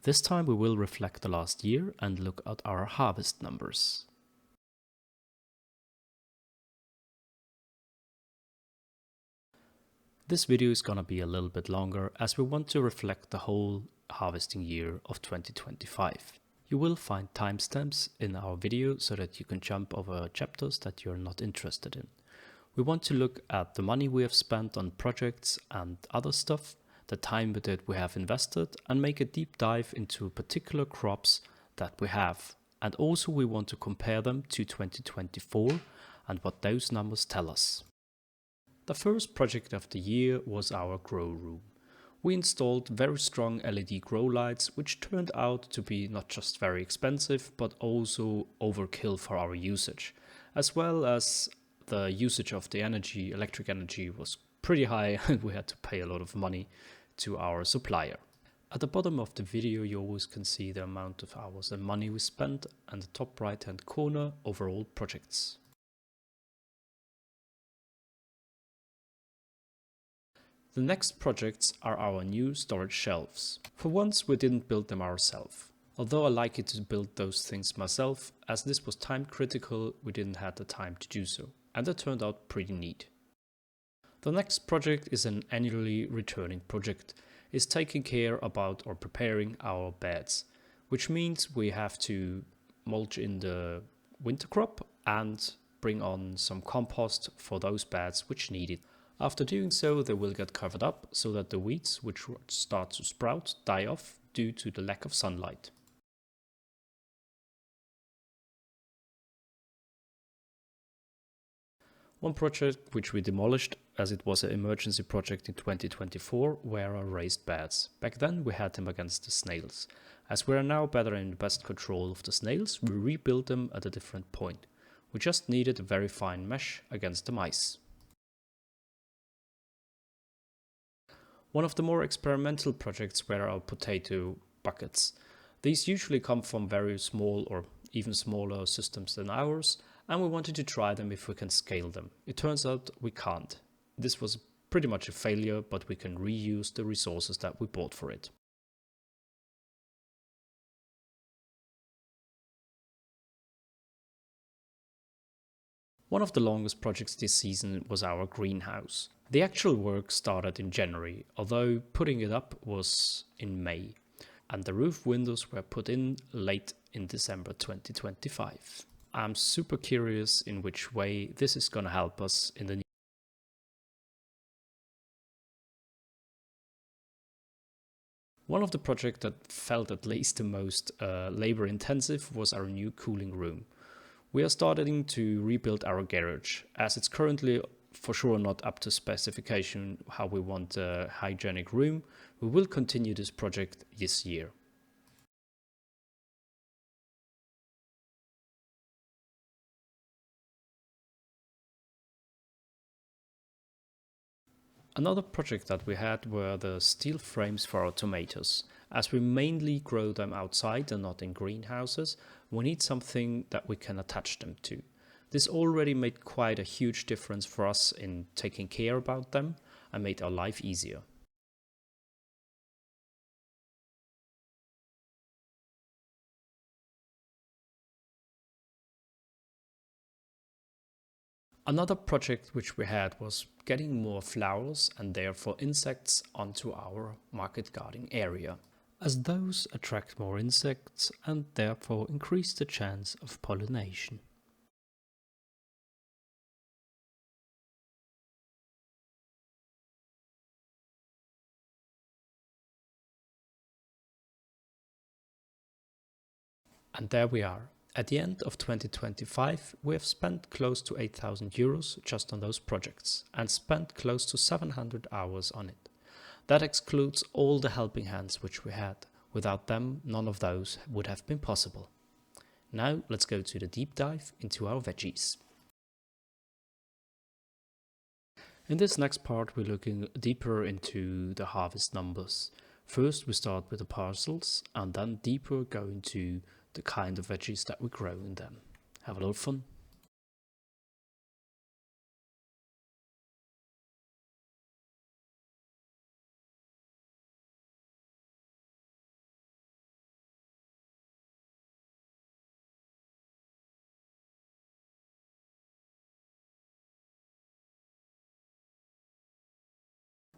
This time we will reflect the last year and look at our harvest numbers. This video is gonna be a little bit longer as we want to reflect the whole harvesting year of 2025. You will find timestamps in our video so that you can jump over chapters that you're not interested in. We want to look at the money we have spent on projects and other stuff, the time that we have invested, and make a deep dive into particular crops that we have. And also we want to compare them to 2024 and what those numbers tell us. The first project of the year was our grow room. We installed very strong LED grow lights, which turned out to be not just very expensive, but also overkill for our usage, as well as the usage of the energy, electric energy, was pretty high and we had to pay a lot of money to our supplier. At the bottom of the video you always can see the amount of hours and money we spent, and the top right hand corner overall projects. The next projects are our new storage shelves. For once we didn't build them ourselves. Although I like it to build those things myself, as this was time critical, we didn't have the time to do so, and it turned out pretty neat. The next project is an annually returning project. It's taking care about or preparing our beds, which means we have to mulch in the winter crop and bring on some compost for those beds which need it. After doing so, they will get covered up so that the weeds which start to sprout die off due to the lack of sunlight. One project which we demolished, as it was an emergency project in 2024, were our raised beds. Back then we had them against the snails. As we are now better in the best control of the snails, we rebuilt them at a different point. We just needed a very fine mesh against the mice. One of the more experimental projects were our potato buckets. These usually come from very small or even smaller systems than ours, and we wanted to try them if we can scale them. It turns out we can't. This was pretty much a failure, but we can reuse the resources that we bought for it. One of the longest projects this season was our greenhouse. The actual work started in January, although putting it up was in May, and the roof windows were put in late in December 2025. I'm super curious in which way this is gonna help us in the One of the projects that felt at least the most labor intensive was our new cooling room. We are starting to rebuild our garage, as it's currently for sure not up to specification how we want a hygienic room. We will continue this project this year. Another project that we had were the steel frames for our tomatoes. As we mainly grow them outside and not in greenhouses, we need something that we can attach them to. This already made quite a huge difference for us in taking care about them and made our life easier. Another project which we had was getting more flowers and therefore insects onto our market garden area, as those attract more insects and therefore increase the chance of pollination. And there we are. At the end of 2025, we have spent close to 8,000 euros just on those projects and spent close to 700 hours on it. That excludes all the helping hands which we had. Without them, none of those would have been possible. Now let's go to the deep dive into our veggies. In this next part, we're looking deeper into the harvest numbers. First, we start with the parcels and then deeper go into the kind of veggies that we grow in them. Have a little fun.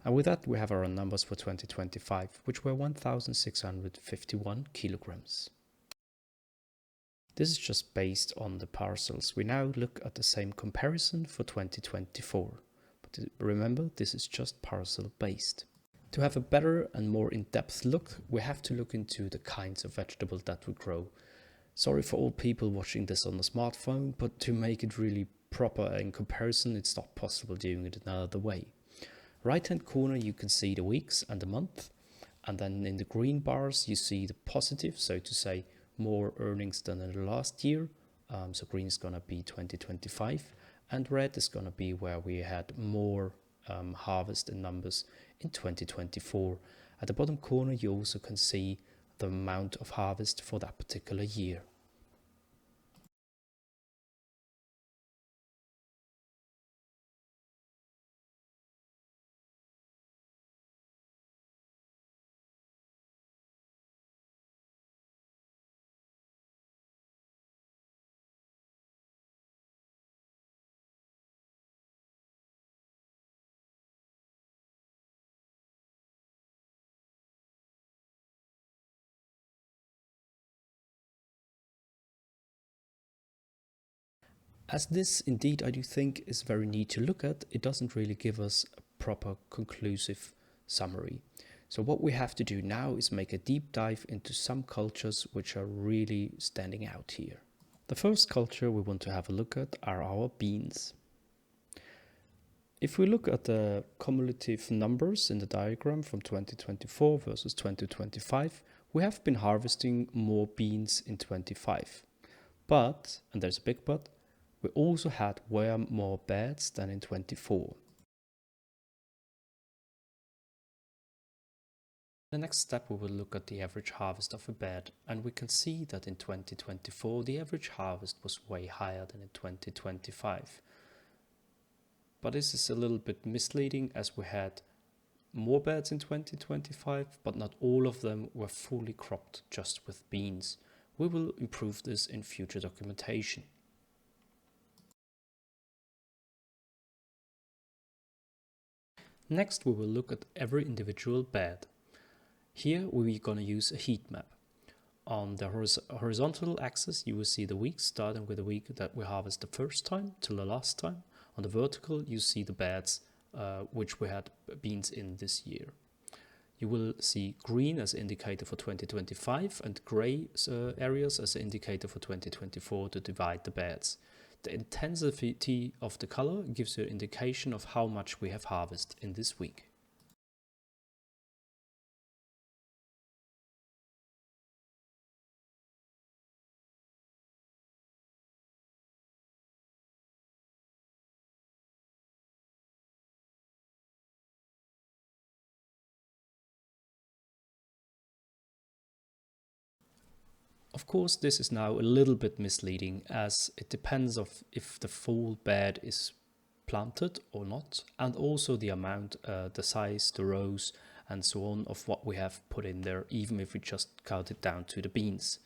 And with that, we have our numbers for 2025, which were 1,651 kilograms. This is just based on the parcels. We now look at the same comparison for 2024. But remember, this is just parcel based. To have a better and more in-depth look, we have to look into the kinds of vegetables that we grow. Sorry for all people watching this on a smartphone, but to make it really proper in comparison, it's not possible doing it another way. Right hand corner you can see the weeks and the month, and then in the green bars you see the positive, so to say more earnings than in the last year. So green is gonna be 2025, and red is gonna be where we had more harvest in numbers in 2024. At the bottom corner you also can see the amount of harvest for that particular year. As this indeed I do think is very neat to look at, it doesn't really give us a proper conclusive summary. So what we have to do now is make a deep dive into some cultures which are really standing out here. The first culture we want to have a look at are our beans. If we look at the cumulative numbers in the diagram from 2024 versus 2025, we have been harvesting more beans in 25. But, and there's a big but, we also had way more beds than in 24. The next step we will look at the average harvest of a bed, and we can see that in 2024 the average harvest was way higher than in 2025. But this is a little bit misleading, as we had more beds in 2025, but not all of them were fully cropped just with beans. We will improve this in future documentation. Next we will look at every individual bed. Here we're going to use a heat map. On the horizontal axis you will see the weeks, starting with the week that we harvest the first time till the last time. On the vertical you see the beds which we had beans in this year. You will see green as indicator for 2025 and grey areas as an indicator for 2024 to divide the beds. The intensity of the color gives you an indication of how much we have harvested in this week. Of course, this is now a little bit misleading, as it depends on if the full bed is planted or not, and also the amount, the size, the rows, and so on of what we have put in there, even if we just count it down to the beans.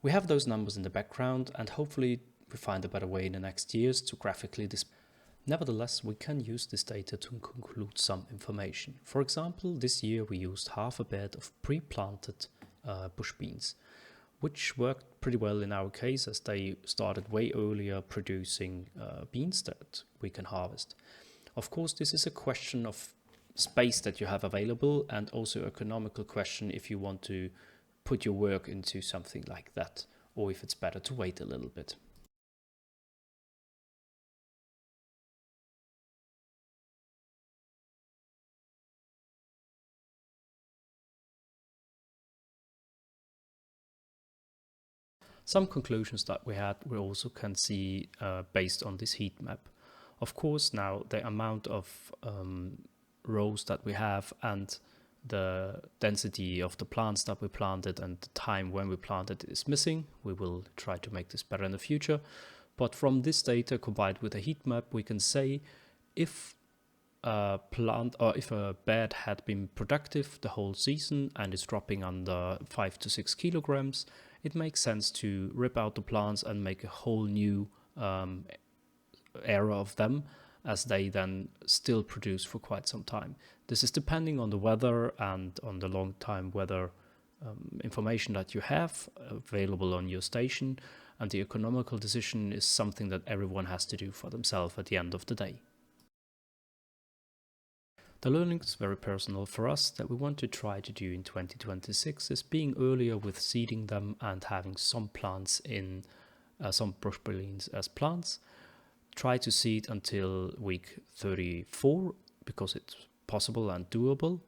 We have those numbers in the background, and hopefully we find a better way in the next years to graphically display. Nevertheless, we can use this data to conclude some information. For example, this year we used half a bed of pre-planted bush beans, which worked pretty well in our case, as they started way earlier producing beans that we can harvest. Of course, this is a question of space that you have available, and also economical question if you want to put your work into something like that, or if it's better to wait a little bit. Some conclusions that we had we also can see based on this heat map. Of course, now the amount of rows that we have and the density of the plants that we planted and the time when we planted is missing. We will try to make this better in the future. But from this data combined with a heat map, we can say if a plant or if a bed had been productive the whole season and is dropping under 5 to 6 kilograms, it makes sense to rip out the plants and make a whole new era of them, as they then still produce for quite some time. This is depending on the weather and on the long time weather information that you have available on your station, and the economical decision is something that everyone has to do for themselves at the end of the day. The learning is very personal for us. That we want to try to do in 2026 is being earlier with seeding them and having some plants in some brush beans as plants. Try to seed until week 34 because it's possible and doable,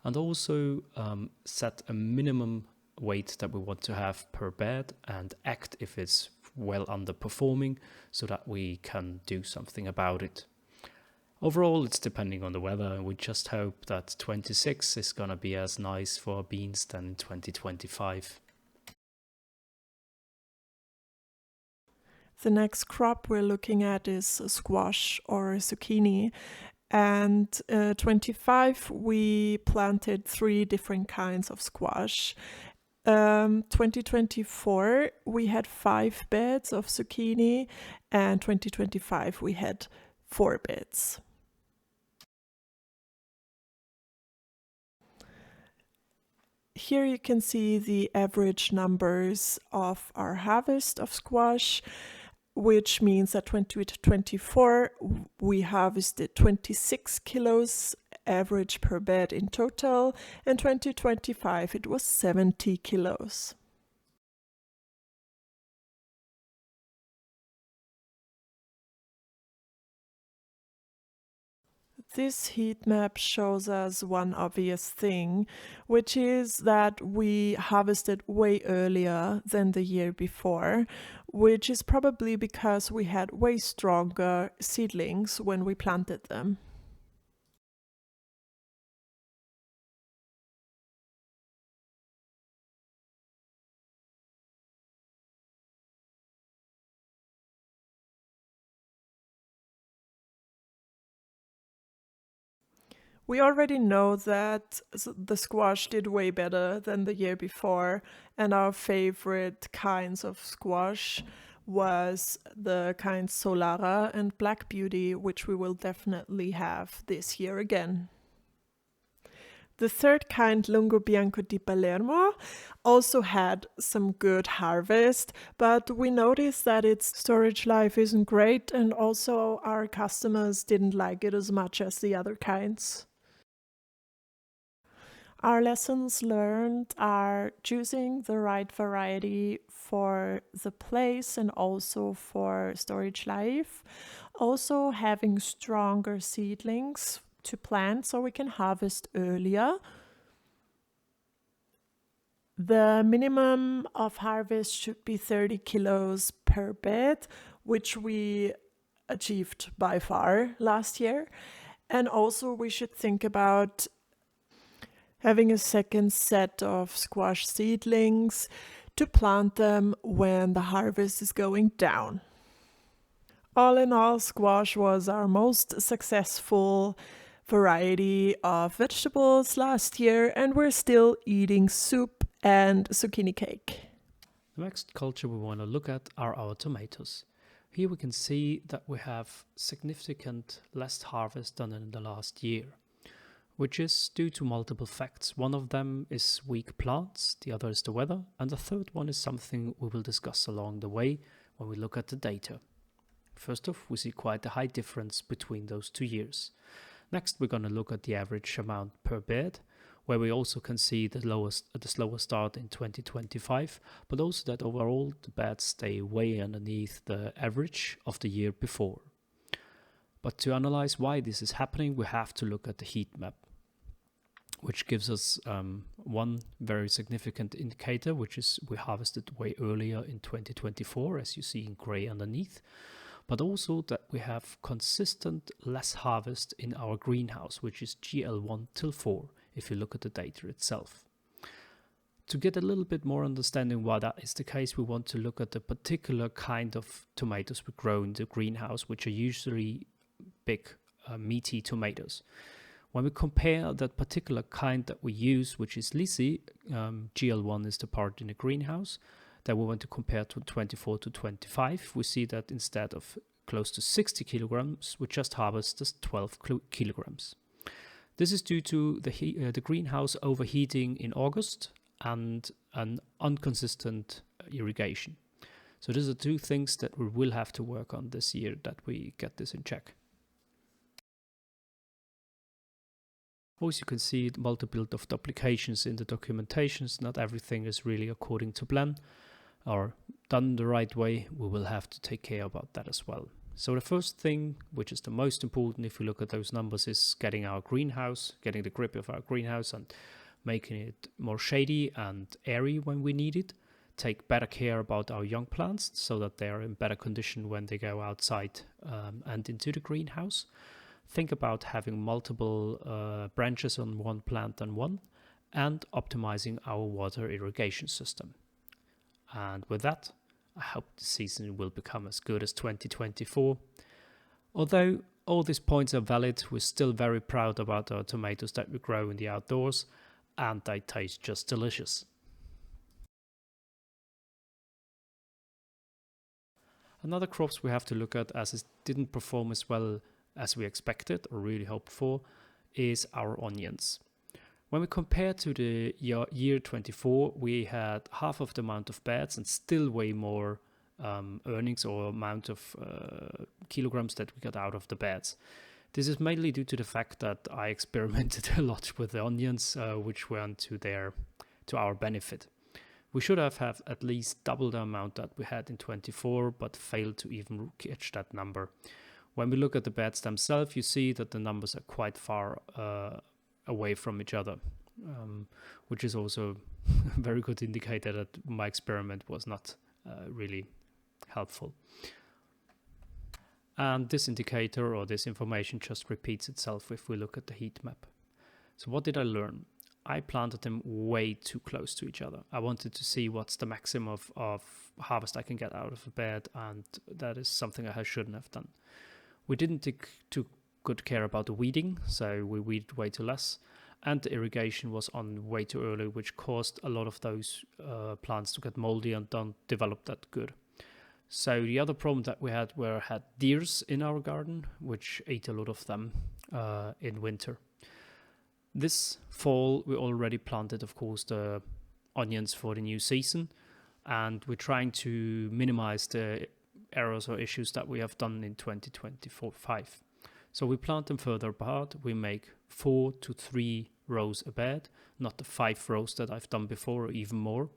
and also set a minimum weight that we want to have per bed and act if it's well underperforming so that we can do something about it. Overall, it's depending on the weather, and we just hope that 26 is gonna be as nice for beans than 2025. The next crop we're looking at is squash or zucchini. And 25 we planted 3 different kinds of squash. 2024 we had 5 beds of zucchini, and 2025 we had 4 beds. Here you can see the average numbers of our harvest of squash, which means that 2024 we harvested 26 kilos average per bed in total, and 2025 it was 70 kilos. This heat map shows us one obvious thing, which is that we harvested way earlier than the year before, which is probably because we had way stronger seedlings when we planted them. We already know that the squash did way better than the year before, and our favorite kinds of squash was the kinds Solara and Black Beauty, which we will definitely have this year again. The third kind, Lungo Bianco di Palermo, also had some good harvest, but we noticed that its storage life isn't great, and also our customers didn't like it as much as the other kinds. Our lessons learned are choosing the right variety for the place and also for storage life. Also having stronger seedlings to plant so we can harvest earlier. The minimum of harvest should be 30 kilos per bed, which we achieved by far last year. And also we should think about having a second set of squash seedlings to plant them when the harvest is going down. All in all, squash was our most successful variety of vegetables last year, and we're still eating soup and zucchini cake. The next culture we want to look at are our tomatoes. Here we can see that we have significant less harvest than in the last year, which is due to multiple facts. One of them is weak plants, the other is the weather, and the third one is something we will discuss along the way when we look at the data. First off, we see quite a high difference between those 2 years. Next, we're going to look at the average amount per bed, where we also can see the slower start in 2025, but also that overall the beds stay way underneath the average of the year before. But to analyze why this is happening, we have to look at the heat map, which gives us one very significant indicator, which is we harvested way earlier in 2024, as you see in gray underneath, but also that we have consistent less harvest in our greenhouse, which is GL1 till 4, if you look at the data itself. To get a little bit more understanding why that is the case, we want to look at the particular kind of tomatoes we grow in the greenhouse, which are usually big, meaty tomatoes. When we compare that particular kind that we use, which is Lisi, GL1 is the part in the greenhouse, that we want to compare to 24 to 25, we see that instead of close to 60 kilograms, we just harvested 12 kilograms. This is due to the greenhouse overheating in August and an inconsistent irrigation. So these are two things that we will have to work on this year, that we get this in check. Also, you can see multiple of duplications in the documentations. Not everything is really according to plan or done the right way. We will have to take care about that as well. So the first thing, which is the most important if we look at those numbers, is getting our greenhouse, getting the grip of our greenhouse and making it more shady and airy when we need it. Take better care about our young plants so that they are in better condition when they go outside and into the greenhouse. Think about having multiple branches on one plant than one, and optimizing our water irrigation system. And with that, I hope the season will become as good as 2024. Although all these points are valid, we're still very proud about our tomatoes that we grow in the outdoors, and they taste just delicious. Another crops we have to look at, as it didn't perform as well as we expected or really hoped for, is our onions. When we compare to the year 24, we had half of the amount of beds and still way more earnings or amount of kilograms that we got out of the beds. This is mainly due to the fact that I experimented a lot with the onions, which went to our benefit. We should have at least double the amount that we had in 24, but failed to even catch that number. When we look at the beds themselves, you see that the numbers are quite far away from each other, which is also a very good indicator that my experiment was not really helpful. And this indicator or this information just repeats itself if we look at the heat map. So what did I learn? I planted them way too close to each other. I wanted to see what's the maximum of harvest I can get out of a bed, and that is something I shouldn't have done. We didn't take too good care about the weeding, so we weeded way too less, and the irrigation was on way too early, which caused a lot of those plants to get moldy and don't develop that good. So the other problem that we had deers in our garden, which ate a lot of them in winter. This fall, we already planted, of course, the onions for the new season, and we're trying to minimize the errors or issues that we have done in 2024-5. So we plant them further apart. We make 4 to 3 rows a bed, not the 5 rows that I've done before or even more.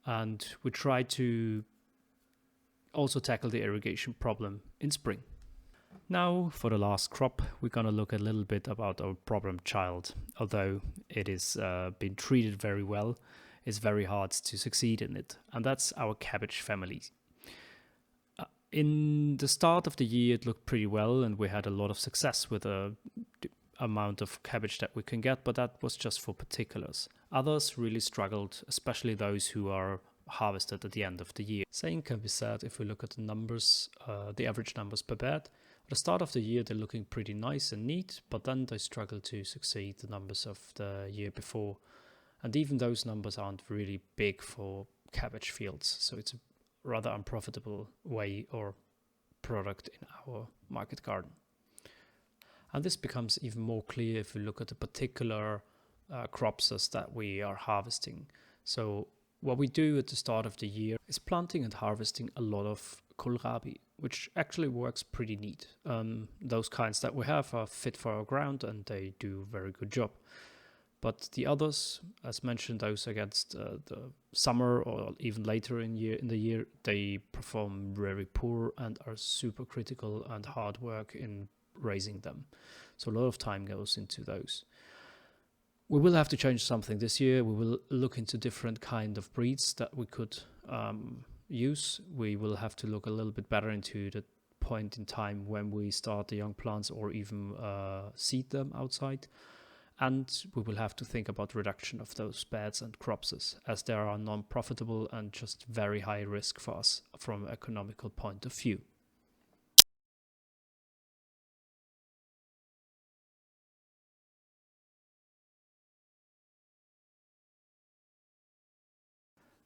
And we try to also tackle the irrigation problem in spring. Now for the last crop, we're going to look a little bit about our problem child. Although it is been treated very well, it's very hard to succeed in it, and that's our cabbage family. In the start of the year, it looked pretty well, and we had a lot of success with the amount of cabbage that we can get, but that was just for particulars. Others really struggled, especially those who are harvested at the end of the year. Same can be said if we look at the numbers, the average numbers per bed. At the start of the year, they're looking pretty nice and neat, but then they struggle to succeed the numbers of the year before. And even those numbers aren't really big for cabbage fields, so it's a rather unprofitable way or product in our market garden. And this becomes even more clear if we look at the particular crops that we are harvesting. So what we do at the start of the year is planting and harvesting a lot of kohlrabi, which actually works pretty neat. Those kinds that we have are fit for our ground and they do a very good job. But the others, as mentioned, those against the summer or even later in the year, they perform very poor and are super critical and hard work in raising them. So a lot of time goes into those. We will have to change something this year. We will look into different kind of breeds that we could use. We will have to look a little bit better into the point in time when we start the young plants or even seed them outside. And we will have to think about reduction of those beds and crops as they are non-profitable and just very high risk for us from an economical point of view.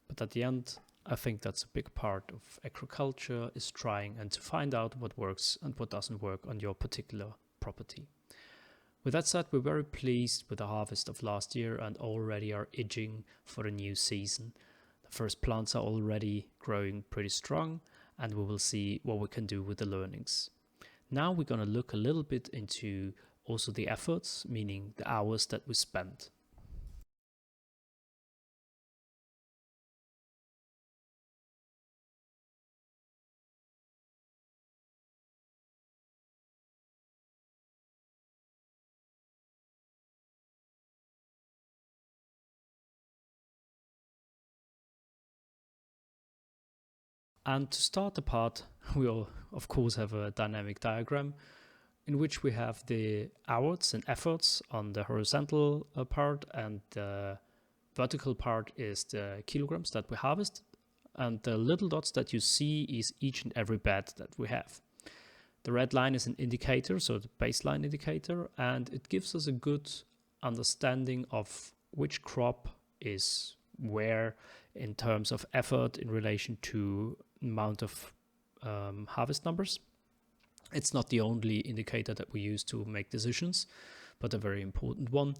But at the end, I think that's a big part of agriculture, is trying and to find out what works and what doesn't work on your particular property. With that said, we're very pleased with the harvest of last year and already are itching for the new season. The first plants are already growing pretty strong, and we will see what we can do with the learnings. Now we're going to look a little bit into also the efforts, meaning the hours that we spent. And to start the part, we'll of course have a dynamic diagram in which we have the hours and efforts on the horizontal part, and the vertical part is the kilograms that we harvest, and the little dots that you see is each and every bed that we have. The red line is an indicator, so the baseline indicator, and it gives us a good understanding of which crop is where in terms of effort in relation to amount of harvest numbers. It's not the only indicator that we use to make decisions, but a very important one.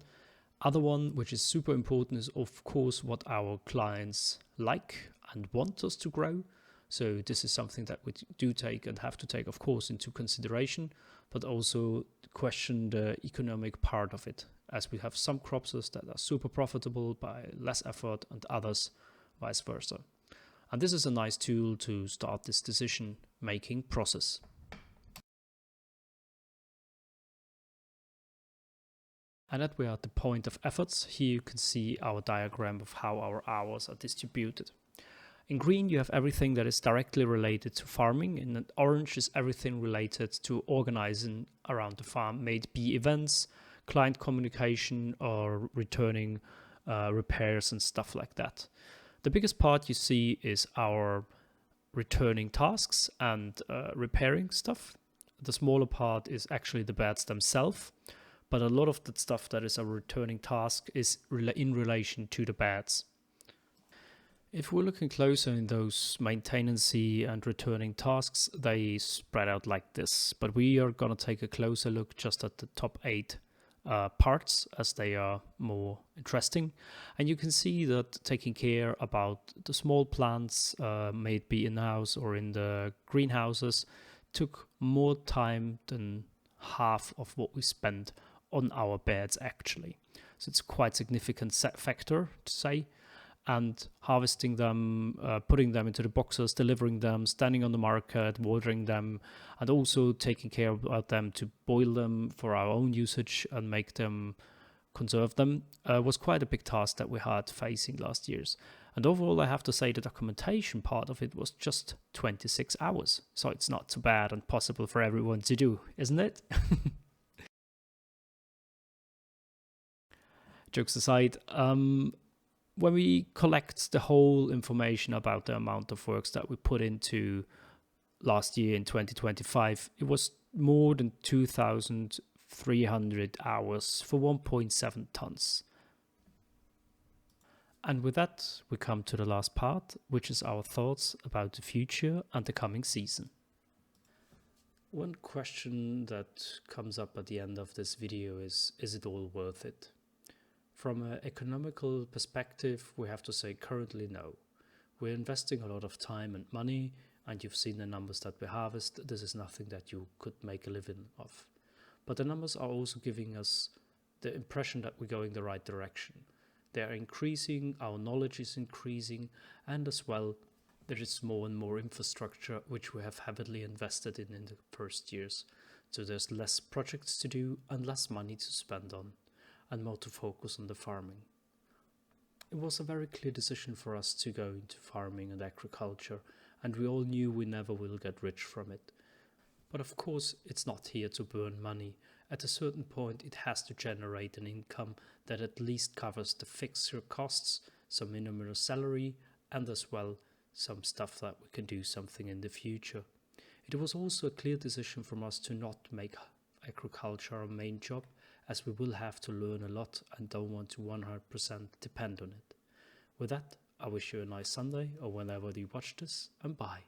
Other one, which is super important, is of course what our clients like and want us to grow. So this is something that we do take and have to take, of course, into consideration, but also question the economic part of it, as we have some crops that are super profitable by less effort and others vice versa. And this is a nice tool to start this decision-making process. And that we are at the point of efforts. Here you can see our diagram of how our hours are distributed. In green, you have everything that is directly related to farming. In orange is everything related to organizing around the farm, may it be events, client communication, or returning repairs and stuff like that. The biggest part you see is our returning tasks and repairing stuff. The smaller part is actually the beds themselves, but a lot of the stuff that is a returning task is in relation to the beds. If we're looking closer in those maintenance and returning tasks, they spread out like this, but we are going to take a closer look just at the top 8 parts, as they are more interesting. And you can see that taking care about the small plants, may it be in-house or in the greenhouses, took more time than half of what we spent on our beds actually. So it's quite significant factor to say. And harvesting them, putting them into the boxes, delivering them, standing on the market, watering them, and also taking care about them to boil them for our own usage and make them, conserve them, was quite a big task that we had facing last year's. And overall, I have to say the documentation part of it was just 26 hours. So it's not too bad and possible for everyone to do, isn't it? Jokes aside, when we collect the whole information about the amount of works that we put into last year in 2025, it was more than 2,300 hours for 1.7 tons. And with that, we come to the last part, which is our thoughts about the future and the coming season. One question that comes up at the end of this video is it all worth it? From an economical perspective, we have to say currently no. We're investing a lot of time and money, and you've seen the numbers that we harvest. This is nothing that you could make a living of. But the numbers are also giving us the impression that we're going the right direction. They are increasing, our knowledge is increasing, and as well, there is more and more infrastructure which we have heavily invested in the first years. So there's less projects to do and less money to spend on, and more to focus on the farming. It was a very clear decision for us to go into farming and agriculture, and we all knew we never will get rich from it. But of course, it's not here to burn money. At a certain point, it has to generate an income that at least covers the fixed costs, some minimum salary, and as well some stuff that we can do something in the future. It was also a clear decision from us to not make agriculture our main job, as we will have to learn a lot and don't want to 100% depend on it. With that, I wish you a nice Sunday or whenever you watch this, and bye.